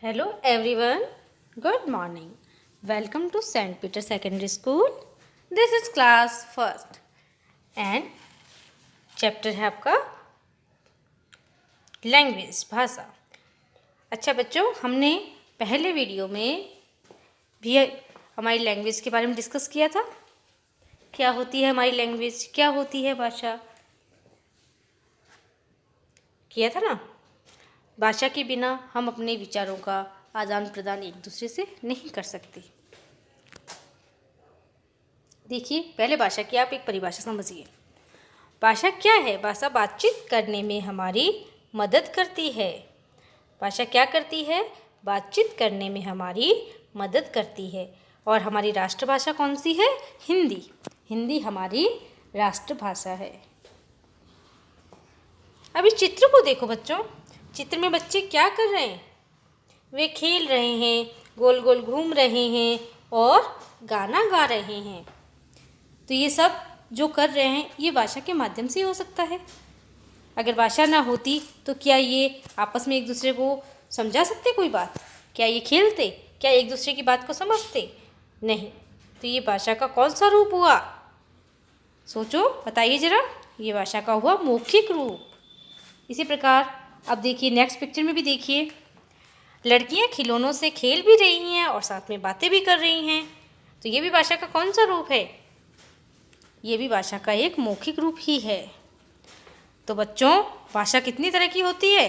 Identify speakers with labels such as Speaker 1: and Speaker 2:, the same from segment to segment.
Speaker 1: Hello everyone, good morning. Welcome to St. Peter Secondary School. This is class first and chapter है आपका language भाषा। अच्छा बच्चों, हमने पहले वीडियो में भी हमारी लैंग्वेज के बारे में डिस्कस किया था। क्या होती है हमारी लैंग्वेज, क्या होती है भाषा, किया था ना। भाषा के बिना हम अपने विचारों का आदान प्रदान एक दूसरे से नहीं कर सकते। देखिए, पहले भाषा की आप एक परिभाषा समझिए। भाषा क्या है? भाषा बातचीत करने में हमारी मदद करती है। भाषा क्या करती है? बातचीत करने में हमारी मदद करती है। और हमारी राष्ट्रभाषा कौन सी है? हिंदी। हिंदी हमारी राष्ट्रभाषा है। अब इस चित्र को देखो बच्चों। चित्र में बच्चे क्या कर रहे हैं? वे खेल रहे हैं, गोल गोल घूम रहे हैं और गाना गा रहे हैं। तो ये सब जो कर रहे हैं ये भाषा के माध्यम से हो सकता है। अगर भाषा ना होती तो क्या ये आपस में एक दूसरे को समझा सकते कोई बात? क्या ये खेलते? क्या एक दूसरे की बात को समझते? नहीं। तो ये भाषा का कौन सा रूप हुआ? सोचो, बताइए जरा। ये भाषा का हुआ मौखिक रूप। इसी प्रकार अब देखिए, नेक्स्ट पिक्चर में भी देखिए, लड़कियां खिलौनों से खेल भी रही हैं और साथ में बातें भी कर रही हैं। तो ये भी भाषा का कौन सा रूप है? ये भी भाषा का एक मौखिक रूप ही है। तो बच्चों, भाषा कितनी तरह की होती है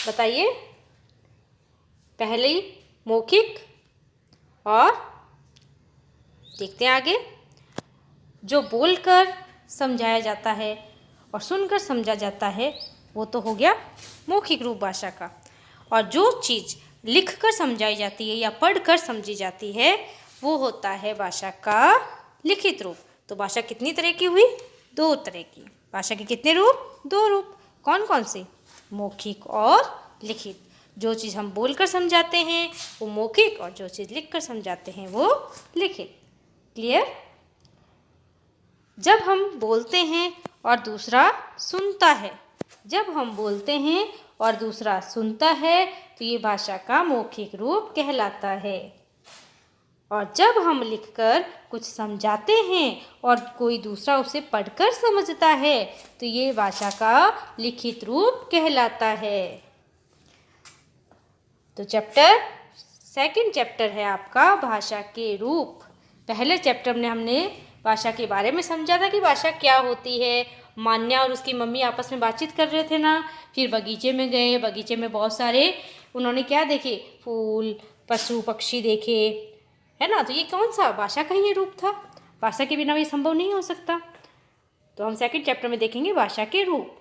Speaker 1: बताइए? पहली मौखिक, और देखते हैं आगे। जो बोलकर समझाया जाता है और सुनकर समझा जाता है वो तो हो गया मौखिक रूप भाषा का। और जो चीज़ लिखकर समझाई जाती है या पढ़कर समझी जाती है वो होता है भाषा का लिखित रूप। तो भाषा कितनी तरह की हुई? दो तरह की। भाषा के कितने रूप? दो रूप। कौन कौन से? मौखिक और लिखित। जो चीज़ हम बोलकर समझाते हैं वो मौखिक, और जो चीज़ लिखकर समझाते हैं वो लिखित। क्लियर? जब हम बोलते हैं और दूसरा सुनता है, जब हम बोलते हैं और दूसरा सुनता है तो ये भाषा का मौखिक रूप कहलाता है। और जब हम लिखकर कुछ समझाते हैं और कोई दूसरा उसे पढ़कर समझता है तो ये भाषा का लिखित रूप कहलाता है। तो सेकंड चैप्टर है आपका भाषा के रूप। पहले चैप्टर में हमने भाषा के बारे में समझा था कि भाषा क्या होती है। मान्या और उसकी मम्मी आपस में बातचीत कर रहे थे ना। फिर बगीचे में गए, बगीचे में बहुत सारे उन्होंने क्या देखे? फूल, पशु पक्षी देखे, है ना। तो ये कौन सा? भाषा का ही रूप था। भाषा के बिना ये संभव नहीं हो सकता। तो हम सेकंड चैप्टर में देखेंगे भाषा के रूप।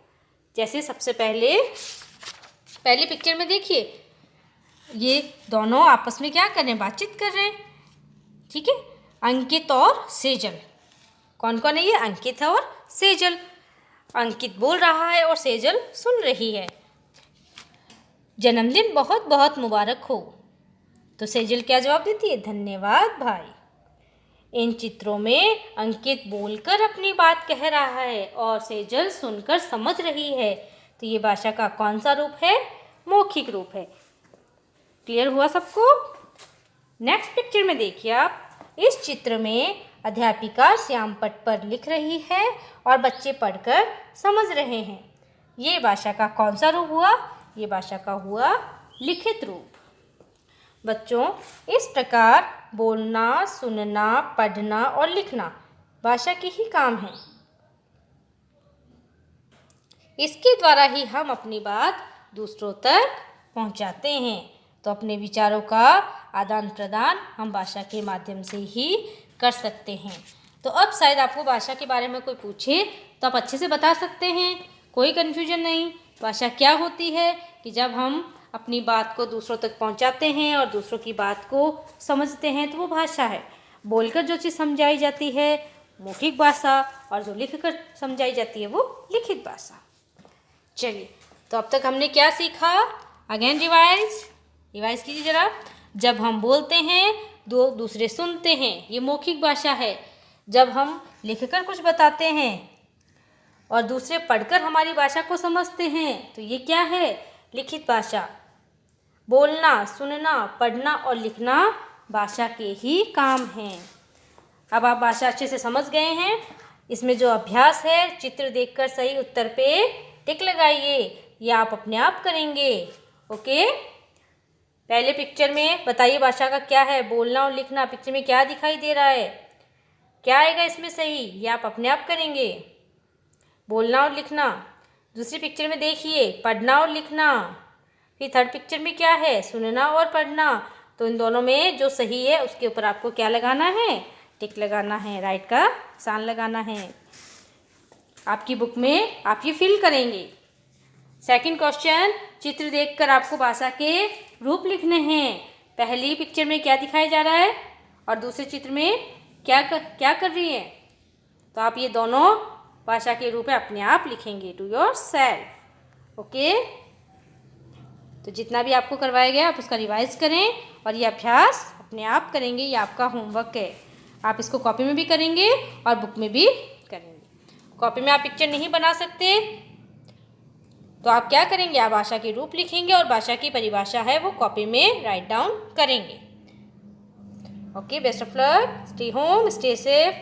Speaker 1: जैसे सबसे पहली पिक्चर में देखिए, ये दोनों आपस में क्या कर रहे हैं? बातचीत कर रहे हैं। ठीक है, अंकित और सेजल। कौन कौन है ये? अंकित और सेजल। अंकित बोल रहा है और सेजल सुन रही है। जन्मदिन बहुत बहुत मुबारक हो। तो सेजल क्या जवाब देती है? धन्यवाद भाई। इन चित्रों में अंकित बोलकर अपनी बात कह रहा है और सेजल सुनकर समझ रही है। तो ये भाषा का कौन सा रूप है? मौखिक रूप है। क्लियर हुआ सबको? नेक्स्ट पिक्चर में देखिए आप। इस चित्र में अध्यापिका श्याम पट्ट पर लिख रही है और बच्चे पढ़कर समझ रहे हैं। ये भाषा का कौन सा रूप हुआ? ये भाषा का हुआ लिखित रूप। बच्चों, इस प्रकार बोलना, सुनना, पढ़ना और लिखना भाषा के ही काम है। इसके द्वारा ही हम अपनी बात दूसरों तक पहुंचाते हैं। तो अपने विचारों का आदान प्रदान हम भाषा के माध्यम से ही कर सकते हैं। तो अब शायद आपको भाषा के बारे में कोई पूछे तो आप अच्छे से बता सकते हैं, कोई कन्फ्यूजन नहीं। भाषा क्या होती है कि जब हम अपनी बात को दूसरों तक पहुंचाते हैं और दूसरों की बात को समझते हैं तो वो भाषा है। बोलकर जो चीज़ समझाई जाती है मौखिक भाषा, और जो लिखकर समझाई जाती है वो लिखित भाषा। चलिए, तो अब तक हमने क्या सीखा? अगेन रिवाइज कीजिए जरा। जब हम बोलते हैं दो दूसरे सुनते हैं, ये मौखिक भाषा है। जब हम लिखकर कुछ बताते हैं और दूसरे पढ़कर हमारी भाषा को समझते हैं तो ये क्या है? लिखित भाषा। बोलना, सुनना, पढ़ना और लिखना भाषा के ही काम हैं। अब आप भाषा अच्छे से समझ गए हैं। इसमें जो अभ्यास है, चित्र देखकर सही उत्तर पे टिक लगाइए। ये आप अपने आप करेंगे। ओके, पहले पिक्चर में बताइए भाषा का क्या है, बोलना और लिखना। पिक्चर में क्या दिखाई दे रहा है, क्या आएगा इसमें सही, ये आप अपने आप करेंगे, बोलना और लिखना। दूसरी पिक्चर में देखिए, पढ़ना और लिखना। फिर थर्ड पिक्चर में क्या है, सुनना और पढ़ना। तो इन दोनों में जो सही है उसके ऊपर आपको क्या लगाना है, टिक लगाना है, राइट का निशान लगाना है। आपकी बुक में आप ये फिल करेंगे। सेकंड क्वेश्चन, चित्र देखकर आपको भाषा के रूप लिखने हैं। पहली पिक्चर में क्या दिखाया जा रहा है और दूसरे चित्र में क्या कर रही है। तो आप ये दोनों भाषा के रूप में अपने आप लिखेंगे टू योर सेल्फ। ओके, तो जितना भी आपको करवाया गया आप उसका रिवाइज करें और ये अभ्यास अपने आप करेंगे। ये आपका होमवर्क है। आप इसको कॉपी में भी करेंगे और बुक में भी करेंगे। कॉपी में आप पिक्चर नहीं बना सकते तो आप क्या करेंगे, आप भाषा के रूप लिखेंगे और भाषा की परिभाषा है वो कॉपी में राइट डाउन करेंगे। Okay, best of luck, stay home, stay safe.